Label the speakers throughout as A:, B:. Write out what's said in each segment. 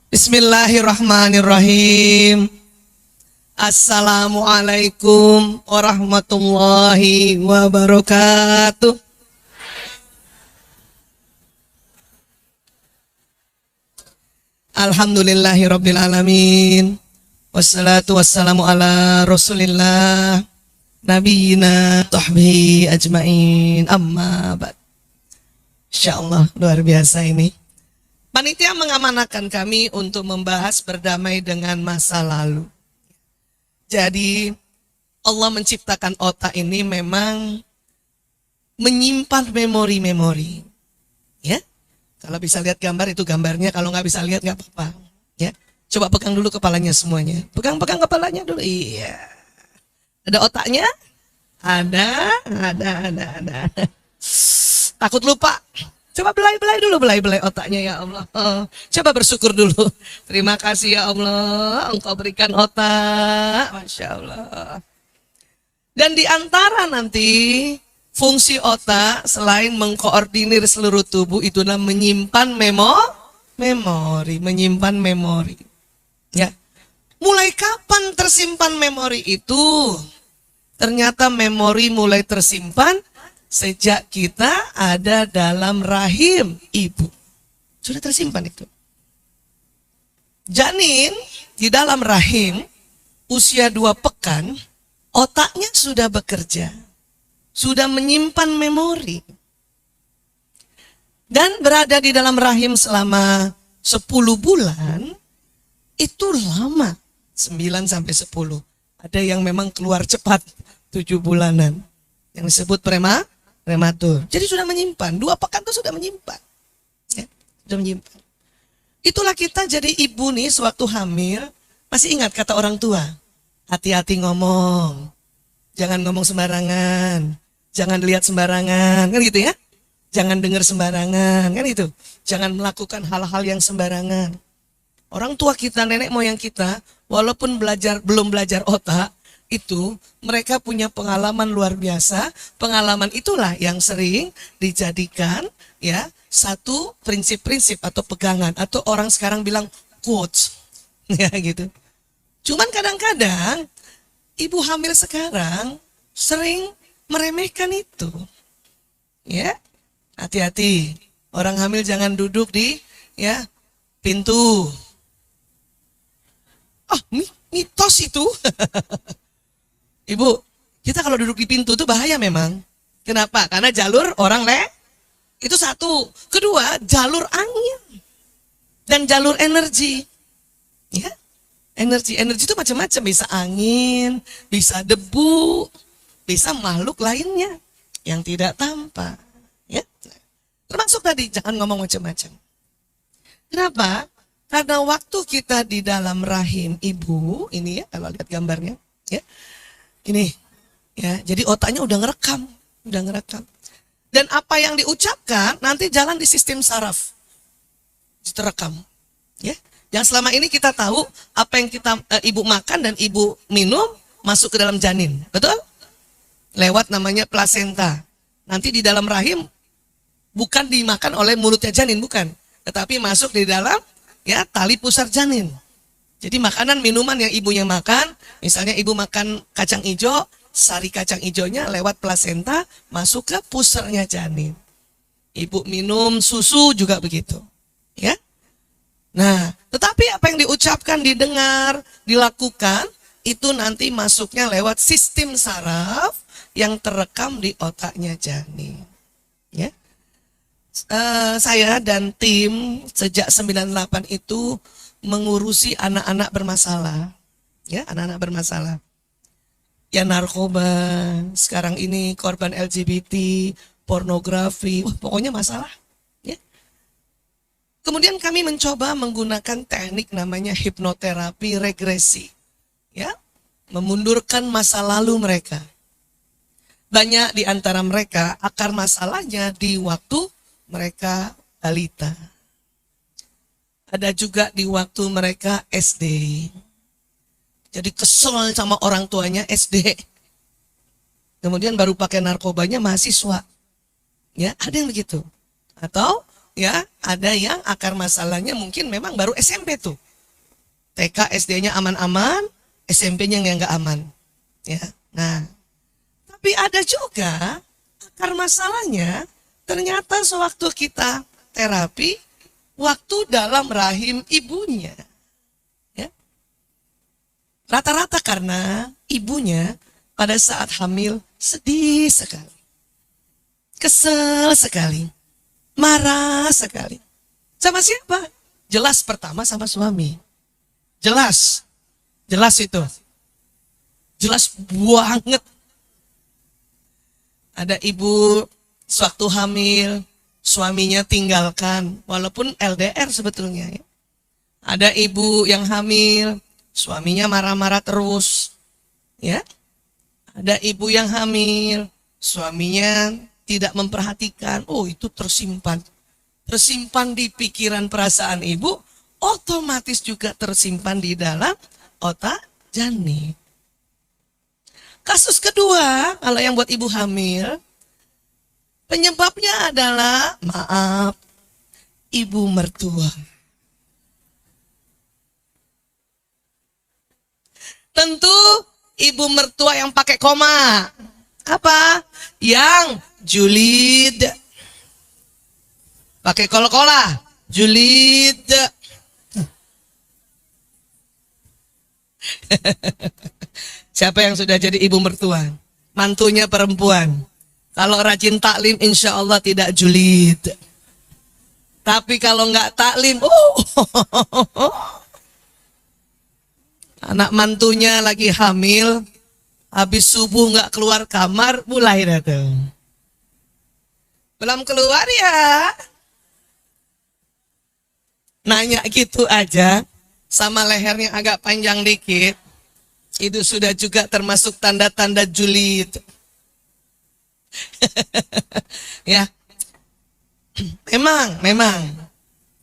A: Bismillahirrahmanirrahim. Assalamualaikum warahmatullahi wabarakatuh. Alhamdulillahirabbil alamin. Wassalatu wassalamu ala Rasulillah nabiyina tahbihi ajmain. Amma ba'd. Insyaallah luar biasa ini. Panitia mengamanahkan kami untuk membahas berdamai dengan masa lalu. Jadi Allah menciptakan otak ini memang menyimpan memori-memori. Ya, kalau bisa lihat gambar itu gambarnya, kalau nggak bisa lihat nggak apa-apa. Ya, coba pegang dulu kepalanya semuanya. Pegang kepalanya dulu. Iya. Ada otaknya? Ada. Takut lupa. Coba belai dulu otaknya ya Allah. Coba bersyukur dulu. Terima kasih ya Allah, Engkau berikan otak. Masya Allah. Dan di antara nanti fungsi otak selain mengkoordinir seluruh tubuh itu adalah menyimpan memori. Ya. Mulai kapan tersimpan memori itu? Ternyata memori mulai tersimpan sejak kita ada dalam rahim ibu. Sudah tersimpan itu. Janin di dalam rahim usia 2 pekan, otaknya sudah bekerja. Sudah menyimpan memori. Dan berada di dalam rahim selama 10 bulan, itu lama. 9 sampai 10. Ada yang memang keluar cepat, 7 bulanan. Yang disebut prematur. Jadi sudah menyimpan, 2 pekan itu sudah menyimpan. Ya, sudah menyimpan. Itulah kita jadi ibu nih sewaktu hamil, masih ingat kata orang tua, hati-hati ngomong, jangan ngomong sembarangan, jangan lihat sembarangan, kan gitu ya. Jangan dengar sembarangan, kan gitu. Jangan melakukan hal-hal yang sembarangan. Orang tua kita, nenek moyang kita, walaupun belum belajar otak, itu mereka punya pengalaman luar biasa. Pengalaman itulah yang sering dijadikan ya satu prinsip-prinsip atau pegangan, atau orang sekarang bilang quotes ya gitu. Cuman kadang-kadang ibu hamil sekarang sering meremehkan itu. Ya, hati-hati. Orang hamil jangan duduk di ya pintu. Mitos itu. Ibu, kita kalau duduk di pintu itu bahaya memang. Kenapa? Karena jalur orang itu satu. Kedua, jalur angin. Dan jalur energi. Ya, energi itu macam-macam. Bisa angin, bisa debu, bisa makhluk lainnya yang tidak tampak. Ya, termasuk tadi, jangan ngomong macam-macam. Kenapa? Karena waktu kita di dalam rahim ibu, ini ya, kalau lihat gambarnya, ya. Ini ya, jadi otaknya udah ngerekam. Dan apa yang diucapkan nanti jalan di sistem saraf. Terekam. Ya. Yang selama ini kita tahu apa yang kita ibu makan dan ibu minum masuk ke dalam janin. Betul? Lewat namanya plasenta. Nanti di dalam rahim bukan dimakan oleh mulutnya janin, bukan, tetapi masuk di dalam ya tali pusar janin. Jadi makanan minuman yang ibunya makan, misalnya ibu makan kacang hijau, sari kacang hijaunya lewat plasenta masuk ke pusarnya janin. Ibu minum susu juga begitu. Ya. Nah, tetapi apa yang diucapkan, didengar, dilakukan, itu nanti masuknya lewat sistem saraf yang terekam di otaknya janin. Ya. Saya dan tim sejak 98 itu mengurusi anak-anak bermasalah. Ya, anak-anak bermasalah. Ya narkoba, sekarang ini korban LGBT, pornografi, pokoknya masalah. Ya. Kemudian kami mencoba menggunakan teknik namanya hipnoterapi regresi. Ya, memundurkan masa lalu mereka. Banyak di antara mereka akar masalahnya di waktu mereka balita. Ada juga di waktu mereka SD. Jadi kesel sama orang tuanya SD. Kemudian baru pakai narkobanya mahasiswa. Ya, ada yang begitu. Atau ya, ada yang akar masalahnya mungkin memang baru SMP tuh. TK, SD-nya aman-aman, SMP-nya yang nggak aman. Ya, nah, tapi ada juga akar masalahnya ternyata sewaktu kita terapi, waktu dalam rahim ibunya. Ya. Rata-rata karena ibunya pada saat hamil sedih sekali. Kesel sekali. Marah sekali. Sama siapa? Jelas pertama sama suami. Jelas. Jelas itu. Jelas banget. Ada ibu sewaktu hamil, suaminya tinggalkan. Walaupun LDR sebetulnya. Ya. Ada ibu yang hamil, suaminya marah-marah terus. Ya. Ada ibu yang hamil, suaminya tidak memperhatikan. Oh, itu tersimpan. Tersimpan di pikiran perasaan ibu, otomatis juga tersimpan di dalam otak janin. Kasus kedua, kalau yang buat ibu hamil, penyebabnya adalah, maaf, ibu mertua. Tentu ibu mertua yang pakai koma. Apa? Yang julid. Pakai kol-kolah. Julid. Siapa yang sudah jadi ibu mertua? Mantunya perempuan. Kalau rajin taklim insya Allah tidak julid. Tapi kalau nggak taklim, anak mantunya lagi hamil, habis subuh nggak keluar kamar, mulai datang. Belum keluar ya. Nanya gitu aja, sama lehernya agak panjang dikit, itu sudah juga termasuk tanda-tanda julid. Ya, memang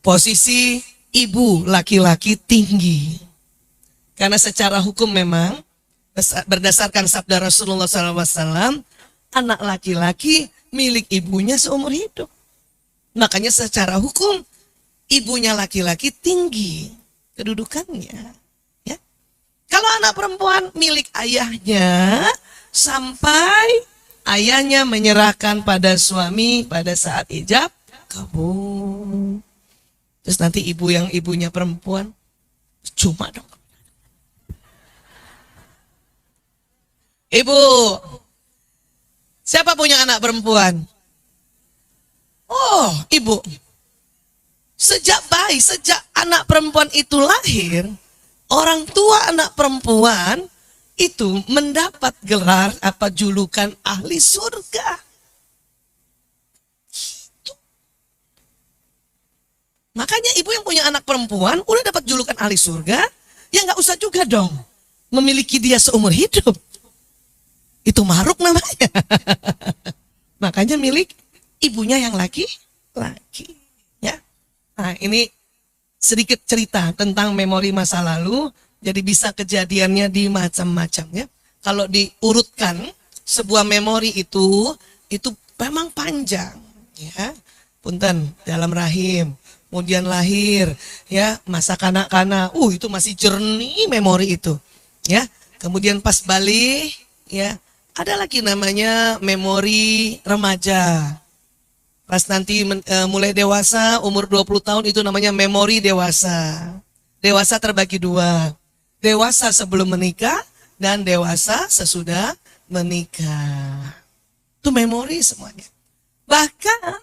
A: posisi ibu laki-laki tinggi. Karena secara hukum memang berdasarkan sabda Rasulullah SAW, anak laki-laki milik ibunya seumur hidup. Makanya secara hukum ibunya laki-laki tinggi kedudukannya. Ya. Kalau anak perempuan milik ayahnya sampai ayahnya menyerahkan pada suami pada saat ijab kabul. Terus nanti ibu yang ibunya perempuan cuma dong. Ibu, siapa punya anak perempuan? Oh, ibu. Sejak bayi, sejak anak perempuan itu lahir, orang tua anak perempuan itu mendapat gelar apa julukan ahli surga. Makanya ibu yang punya anak perempuan udah dapat julukan ahli surga, ya nggak usah juga dong memiliki dia seumur hidup. Itu maruk namanya. Makanya milik ibunya yang laki-laki. Ya. Nah, ini sedikit cerita tentang memori masa lalu. Jadi bisa kejadiannya di macam-macam ya. Kalau diurutkan sebuah memori itu memang panjang. Ya. Punten, dalam rahim. Kemudian lahir. Ya, masa kanak-kanak. Itu masih jernih memori itu. Ya. Kemudian pas balik. Ya. Ada lagi namanya memori remaja. Pas nanti mulai dewasa, umur 20 tahun itu namanya memori dewasa. Dewasa terbagi dua. Dewasa sebelum menikah dan dewasa sesudah menikah. Itu memori semuanya. Bahkan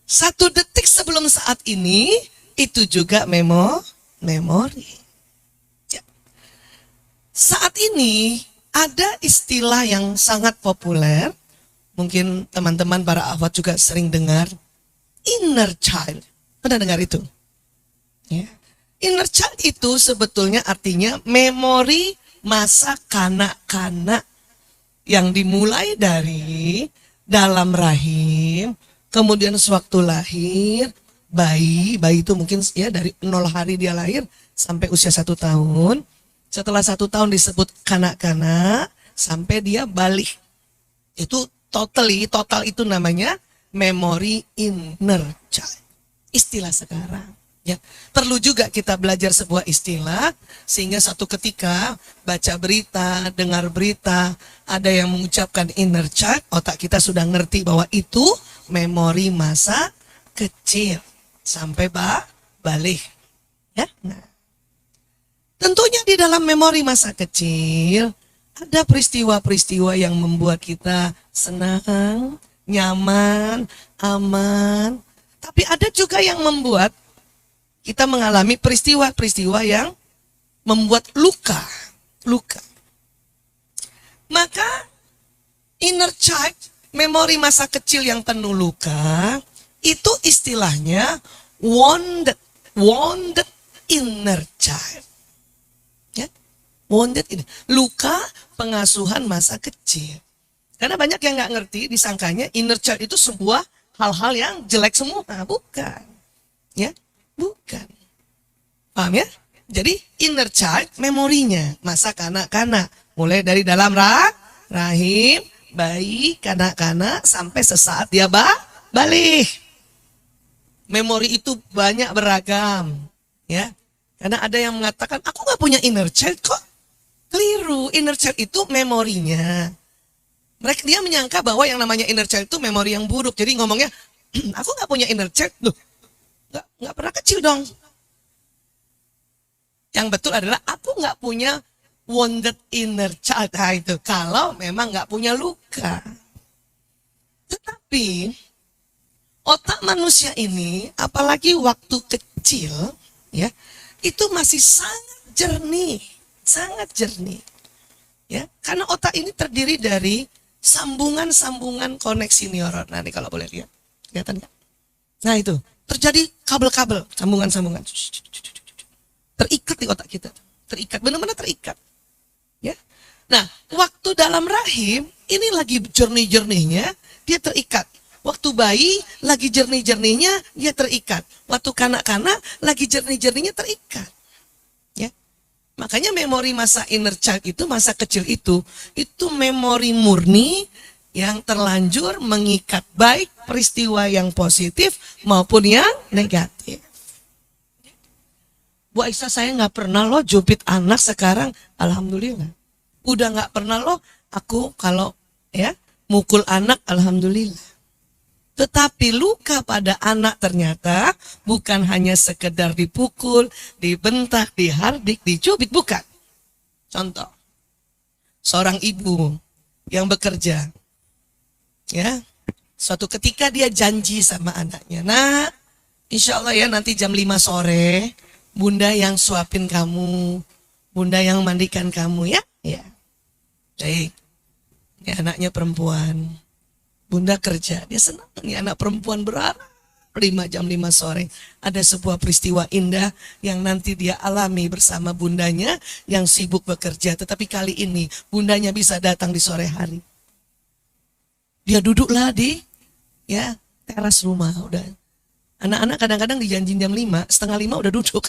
A: 1 detik sebelum saat ini, itu juga memori. Ya. Saat ini, ada istilah yang sangat populer, mungkin teman-teman para akhwat juga sering dengar, inner child. Pernah dengar itu? Ya. Inner child itu sebetulnya artinya memori masa kanak-kanak yang dimulai dari dalam rahim, kemudian sewaktu lahir, bayi itu mungkin ya dari 0 hari dia lahir sampai usia 1 tahun. Setelah 1 tahun disebut kanak-kanak sampai dia balik. Itu total itu namanya memori inner child. istilah sekarang. Ya, perlu juga kita belajar sebuah istilah sehingga satu ketika baca berita, dengar berita, ada yang mengucapkan inner child, otak kita sudah ngerti bahwa itu memori masa kecil sampai balik. Ya, nah. Tentunya di dalam memori masa kecil ada peristiwa-peristiwa yang membuat kita senang, nyaman, aman. Tapi ada juga yang membuat kita mengalami peristiwa-peristiwa yang membuat luka. Maka inner child, memori masa kecil yang penuh luka, itu istilahnya wounded inner child. Ya, wounded ini luka pengasuhan masa kecil. Karena banyak yang nggak ngerti, disangkanya inner child itu sebuah hal-hal yang jelek semua, bukan. Ya, bukan. Paham ya? Jadi inner child memorinya masa kanak-kanak, mulai dari dalam rahim, bayi, kanak-kanak sampai sesaat dia balik. Memori itu banyak beragam, ya. Karena ada yang mengatakan aku nggak punya inner child kok. Keliru, inner child itu memorinya. Mereka dia menyangka bahwa yang namanya inner child itu memori yang buruk. Jadi ngomongnya aku nggak punya inner child, loh. Nggak pernah kecil dong. Yang betul adalah aku nggak punya wounded inner child. Nah, itu kalau memang nggak punya luka. Tetapi otak manusia ini, apalagi waktu kecil, ya, itu masih sangat jernih, ya, karena otak ini terdiri dari sambungan-sambungan koneksi neuron. Nah, ini kalau boleh lihat, kelihatan nggak? Nah itu terjadi kabel-kabel, sambungan-sambungan, terikat di otak kita, terikat, benar-benar terikat, ya. Nah, waktu dalam rahim ini lagi jernih-jernihnya, dia terikat. Waktu bayi lagi jernih-jernihnya, dia terikat. Waktu kanak-kanak lagi jernih-jernihnya, terikat. Ya. Makanya memori masa inner child itu, masa kecil itu memori murni yang terlanjur mengikat baik peristiwa yang positif maupun yang negatif. Bu Aisyah, saya nggak pernah loh jubit anak sekarang, alhamdulillah. Udah nggak pernah loh aku kalau ya mukul anak, alhamdulillah. Tetapi luka pada anak ternyata bukan hanya sekedar dipukul, dibentak, dihardik, dicubit, bukan. Contoh, seorang ibu yang bekerja, ya, suatu ketika dia janji sama anaknya, nah, insya Allah ya nanti jam 5 sore, bunda yang suapin kamu, bunda yang mandikan kamu, ya, ya. Baik, ini anaknya perempuan. Bunda kerja, dia senang nih anak perempuan berharap 5 jam 5 sore. Ada sebuah peristiwa indah yang nanti dia alami bersama bundanya yang sibuk bekerja. Tetapi kali ini bundanya bisa datang di sore hari. Dia duduklah di ya teras rumah. Udah. Anak-anak kadang-kadang dijanjin jam 5, setengah 5 udah duduk.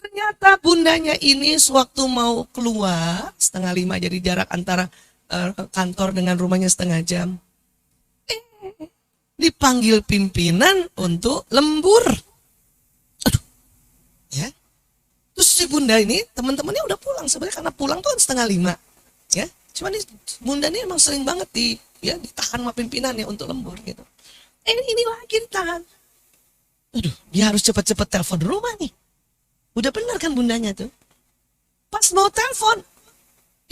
A: Ternyata bundanya ini sewaktu mau keluar, setengah 5 jadi jarak antara kantor dengan rumahnya setengah jam. Dipanggil pimpinan untuk lembur. Aduh. Ya. Terus si bunda ini teman-temannya udah pulang sebenarnya, karena pulang tuh kan setengah 5. Ya. Cuma nih bunda ini emang sering banget ditahan sama pimpinannya untuk lembur gitu. Ini lagi ditahan. Aduh, dia harus cepat-cepat telepon rumah nih. Udah benar kan bundanya tuh. Pas mau telepon,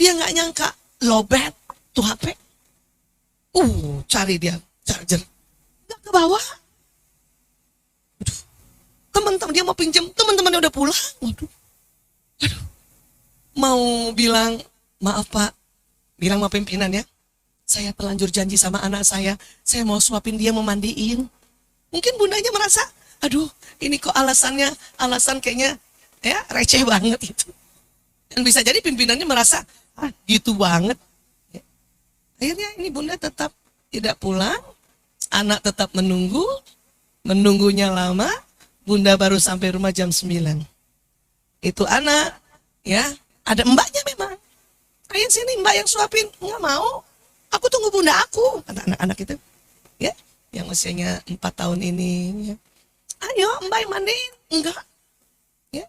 A: dia nggak nyangka lowbat tuh HP. Cari dia charger. Nggak ke bawah. Aduh. Teman-teman dia mau pinjam, teman-temannya udah pulang. Waduh. Aduh. Mau bilang, maaf Pak. Bilang sama pimpinan ya. Saya telanjur janji sama anak saya mau suapin dia, mau mandiin. Mungkin bundanya merasa, aduh, ini kok alasan kayaknya ya receh banget itu. Dan bisa jadi pimpinannya merasa, gitu banget. Ya. Akhirnya ini bunda tetap tidak pulang, anak tetap menunggunya lama, bunda baru sampai rumah jam 9. Itu anak, ya, ada mbaknya memang. Ayo sini mbak yang suapin, nggak mau. Aku tunggu bunda aku, kata anak-anak itu. Ya, yang usianya 4 tahun ini. Ya. Ayo mbak mandiin. Enggak. Ya.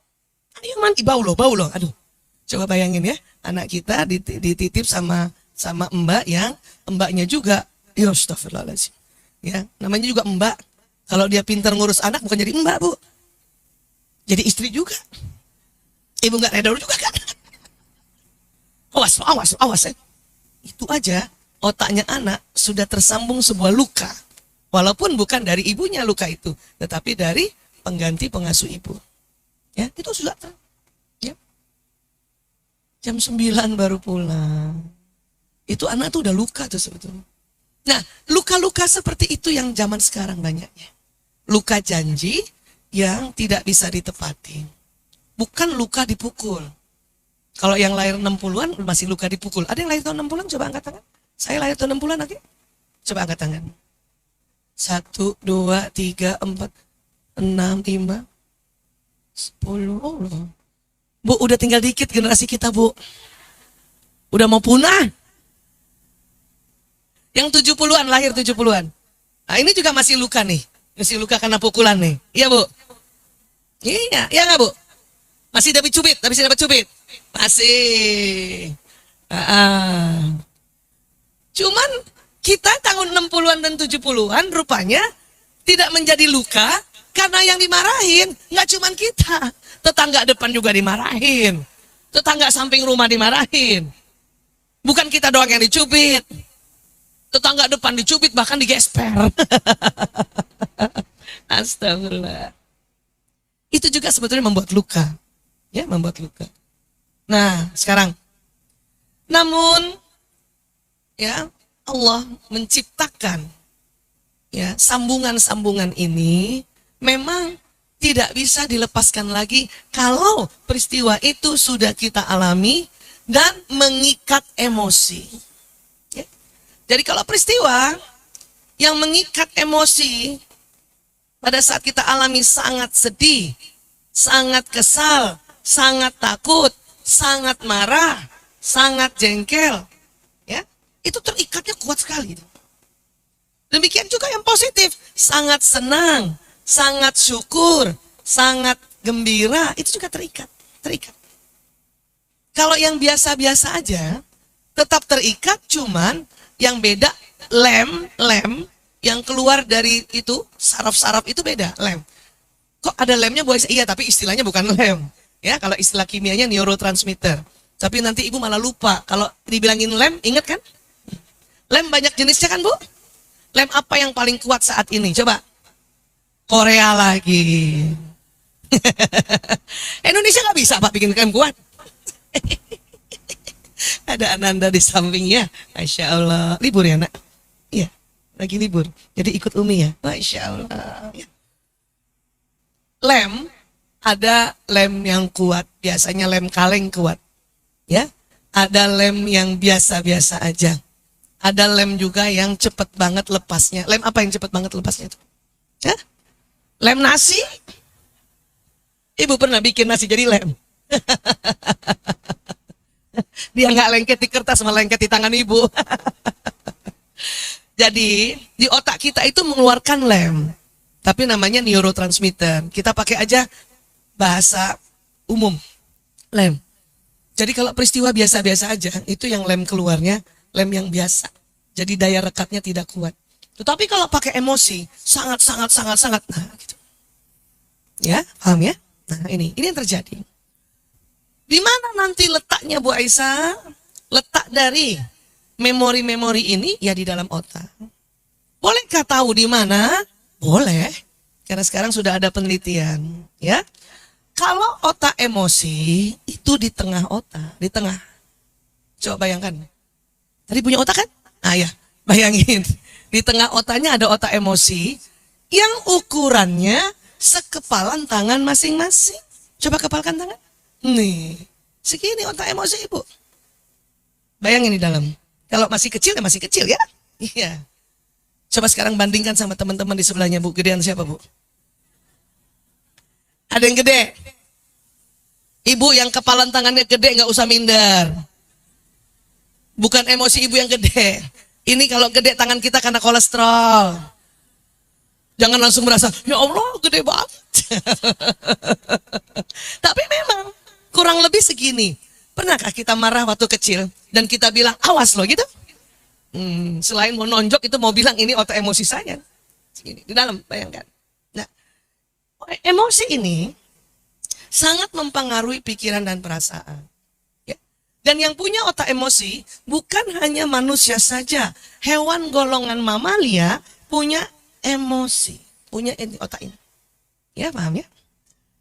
A: Ayo mandi, bau loh. Aduh. Coba bayangin ya, anak kita dititip sama mbak yang mbaknya juga. Ya astagfirullahaladzim. Ya, namanya juga mbak. Kalau dia pintar ngurus anak bukan jadi mbak, Bu. Jadi istri juga. Ibu nggak redor juga kan? Awas ya. Itu aja otaknya anak sudah tersambung sebuah luka. Walaupun bukan dari ibunya luka itu, tetapi dari pengganti pengasuh ibu. Ya, itu sudah ya. Jam 9 baru pulang. Itu anak tuh udah luka tuh sebetulnya. Nah, luka-luka seperti itu yang zaman sekarang banyaknya. Luka janji yang tidak bisa ditepati. Bukan luka dipukul. Kalau yang lahir 60-an masih luka dipukul. Ada yang lahir tahun 60-an? Coba angkat tangan. Saya lahir tahun 60-an, oke? Coba angkat tangan. 1, 2, 3, 4, 6, 5, 10. Oh, Bu, udah tinggal dikit generasi kita, Bu. Udah mau punah. Yang 70-an, lahir 70-an. Nah, ini juga masih luka nih. Masih luka karena pukulan nih. Iya, Bu? Iya, iya nggak, Bu? Masih dapat cubit? Masih. Cuman kita tahun 60-an dan 70-an rupanya tidak menjadi luka karena yang dimarahin. Nggak cuman kita. Tetangga depan juga dimarahin. Tetangga samping rumah dimarahin. Bukan kita doang yang dicubit. Tetangga depan dicubit, bahkan digesper. Astagfirullah. Itu juga sebetulnya membuat luka. Ya, membuat luka. Nah, sekarang. Namun, ya, Allah menciptakan ya sambungan-sambungan ini memang tidak bisa dilepaskan lagi kalau peristiwa itu sudah kita alami dan mengikat emosi. Jadi kalau peristiwa yang mengikat emosi pada saat kita alami sangat sedih, sangat kesal, sangat takut, sangat marah, sangat jengkel, ya, itu terikatnya kuat sekali. Demikian juga yang positif, sangat senang, sangat syukur, sangat gembira, itu juga terikat. Kalau yang biasa-biasa aja, tetap terikat, cuman yang beda lem yang keluar dari itu saraf-saraf itu beda lem. Kok ada lemnya Bu Aisyah? Iya, tapi istilahnya bukan lem. Ya, kalau istilah kimianya neurotransmitter. Tapi nanti Ibu malah lupa kalau dibilangin lem, ingat kan? Lem banyak jenisnya kan, Bu? Lem apa yang paling kuat saat ini? Coba. Korea lagi. Indonesia nggak bisa Pak bikin lem kuat. Ada Ananda di sampingnya. Masya Allah. Libur ya, Nak? Iya, lagi libur. Jadi ikut Umi ya. Masya Allah. Ya. Lem, ada lem yang kuat. Biasanya lem kaleng kuat. Ya, ada lem yang biasa-biasa aja. Ada lem juga yang cepet banget lepasnya. Lem apa yang cepet banget lepasnya itu? Ya? Lem nasi? Ibu pernah bikin nasi jadi lem. Dia nggak lengket di kertas, malah lengket di tangan ibu. Jadi di otak kita itu mengeluarkan lem, tapi namanya neurotransmitter. Kita pakai aja bahasa umum, lem. Jadi kalau peristiwa biasa-biasa aja, itu yang lem keluarnya, lem yang biasa. Jadi daya rekatnya tidak kuat. Tetapi kalau pakai emosi, sangat. Nah, gitu. Ya, paham ya? Nah, ini yang terjadi. Di mana nanti letaknya Bu Aisyah? Letak dari memori-memori ini ya di dalam otak. Bolehkah tahu di mana? Boleh. Karena sekarang sudah ada penelitian, ya. Kalau otak emosi itu di tengah otak, di tengah. Coba bayangkan. Tadi punya otak kan? Ah ya, bayangin. Di tengah otaknya ada otak emosi yang ukurannya sekepalan tangan masing-masing. Coba kepalkan tangan. Nih, segini otak emosi Ibu. Bayangin di dalam. Kalau masih kecil ya masih kecil ya. Iya. Coba sekarang bandingkan sama teman-teman di sebelahnya Bu. Gedean siapa Bu? Ada yang gede? Ibu yang kepalan tangannya gede nggak usah minder. Bukan emosi Ibu yang gede. Ini kalau gede tangan kita karena kolesterol. Jangan langsung merasa, ya Allah gede banget. Tapi memang kurang lebih segini. Pernahkah kita marah waktu kecil dan kita bilang, awas loh gitu? Selain mau nonjok itu mau bilang ini otak emosi saya. Segini, di dalam, bayangkan. Nah, emosi ini sangat mempengaruhi pikiran dan perasaan. Ya. Dan yang punya otak emosi bukan hanya manusia saja. Hewan golongan mamalia punya emosi, punya otak ini. Ya, paham ya?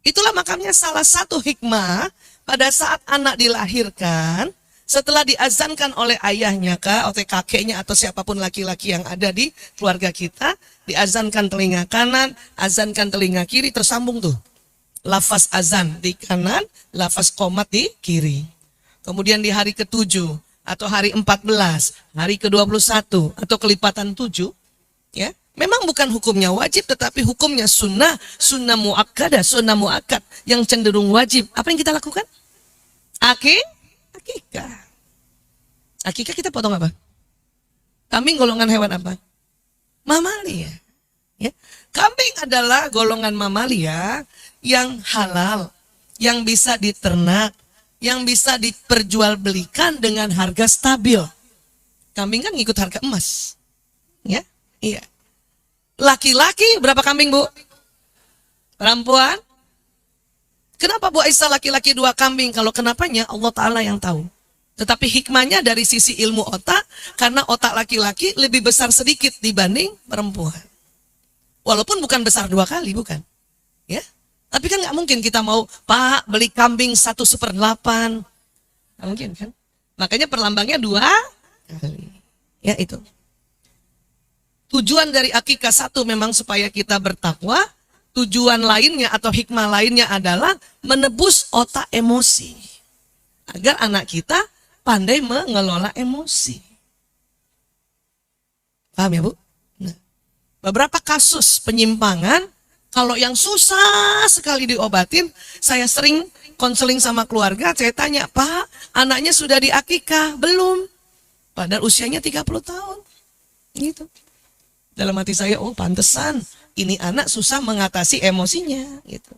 A: Itulah makanya salah satu hikmah pada saat anak dilahirkan, setelah diazankan oleh ayahnya oleh kakeknya atau siapapun laki-laki yang ada di keluarga kita, diazankan telinga kanan, azankan telinga kiri, tersambung tuh. Lafaz azan di kanan, lafaz qomat di kiri. Kemudian di hari ke-7 atau hari 14, hari ke-21 atau kelipatan 7, ya. Memang bukan hukumnya wajib, tetapi hukumnya sunnah, sunnah muakkadah, sunnah muakkad yang cenderung wajib. Apa yang kita lakukan? Akikah. Akikah kita potong apa? Kambing golongan hewan apa? Mamalia. Ya. Kambing adalah golongan mamalia yang halal, yang bisa diternak, yang bisa diperjualbelikan dengan harga stabil. Kambing kan ngikut harga emas. Ya, iya. Laki-laki berapa kambing, Bu? Perempuan? Kenapa Bu Aisyah laki-laki 2 kambing? Kalau kenapanya Allah Ta'ala yang tahu. Tetapi hikmahnya dari sisi ilmu otak, karena otak laki-laki lebih besar sedikit dibanding perempuan. Walaupun bukan besar 2 kali, bukan. Ya, tapi kan nggak mungkin kita mau, Pak, beli kambing 1/8. Nggak mungkin kan? Makanya perlambangnya 2 kali. Ya, itu. Tujuan dari akikah satu memang supaya kita bertakwa. Tujuan lainnya atau hikmah lainnya adalah menebus otak emosi. Agar anak kita pandai mengelola emosi. Paham ya, Bu? Nah, beberapa kasus penyimpangan, kalau yang susah sekali diobatin, saya sering konseling sama keluarga, saya tanya, Pak, anaknya sudah diakikah? Belum. Padahal usianya 30 tahun. Gitu. Dalam hati saya, oh pantesan ini anak susah mengatasi emosinya gitu.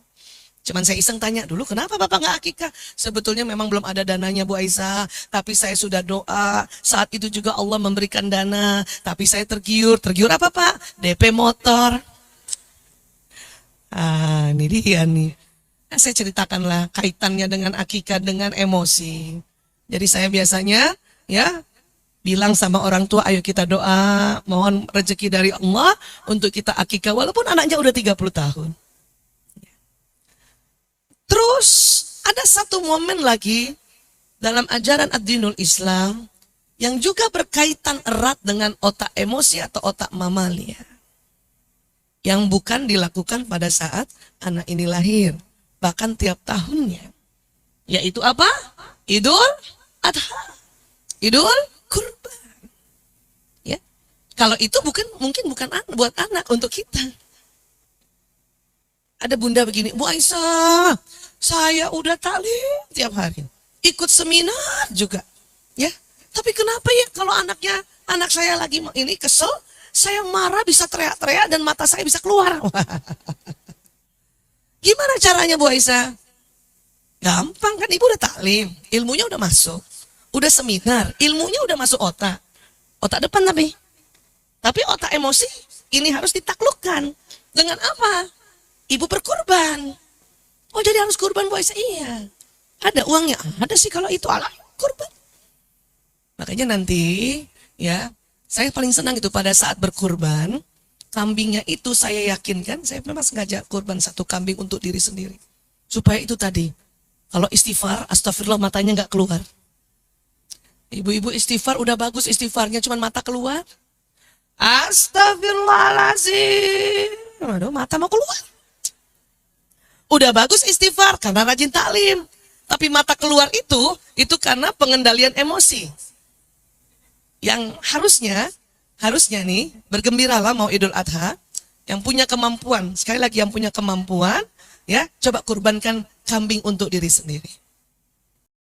A: Cuman saya iseng tanya dulu, kenapa Bapak nggak akikah? Sebetulnya memang belum ada dananya Bu Aisyah, tapi saya sudah doa. Saat itu juga Allah memberikan dana, tapi saya tergiur. Tergiur apa Pak? DP motor. Ini dia nih. Nah, saya ceritakanlah kaitannya dengan akikah dengan emosi. Jadi saya biasanya ya bilang sama orang tua, ayo kita doa, mohon rezeki dari Allah untuk kita akikah, walaupun anaknya udah 30 tahun. Terus ada satu momen lagi dalam ajaran ad-dinul Islam yang juga berkaitan erat dengan otak emosi atau otak mamalia. Yang bukan dilakukan pada saat anak ini lahir, bahkan tiap tahunnya. Yaitu apa? Idul Adha. Idul Kurban. Ya. Kalau itu mungkin bukan buat anak, untuk kita. Ada bunda begini, Bu Aisyah, saya udah taklim tiap hari. Ikut seminar juga. Ya. Tapi kenapa ya kalau anak saya lagi ini kesel, saya marah bisa teriak-teriak dan mata saya bisa keluar. Gimana caranya Bu Aisyah? Gampang kan, Ibu udah taklim, ilmunya udah masuk. Udah seminar, ilmunya udah masuk otak. Otak depan tapi otak emosi ini harus ditaklukkan. Dengan apa? Ibu berkurban. Oh jadi harus kurban Bu Aisyah? Iya. Ada uangnya? Ada sih kalau itu, alah kurban. Makanya nanti ya, saya paling senang itu pada saat berkurban. Kambingnya itu saya yakinkan, saya memang sengaja kurban 1 kambing untuk diri sendiri. Supaya itu tadi, kalau istighfar, astagfirullah matanya nggak keluar. Ibu-ibu istighfar udah bagus istighfarnya, cuman mata keluar. Astagfirullahaladzim. Aduh, mata mau keluar. Udah bagus istighfar karena rajin taklim. Tapi mata keluar itu karena pengendalian emosi. Yang harusnya nih, bergembiralah mau Idul Adha. Yang punya kemampuan, sekali lagi yang punya kemampuan, ya coba kurbankan kambing untuk diri sendiri.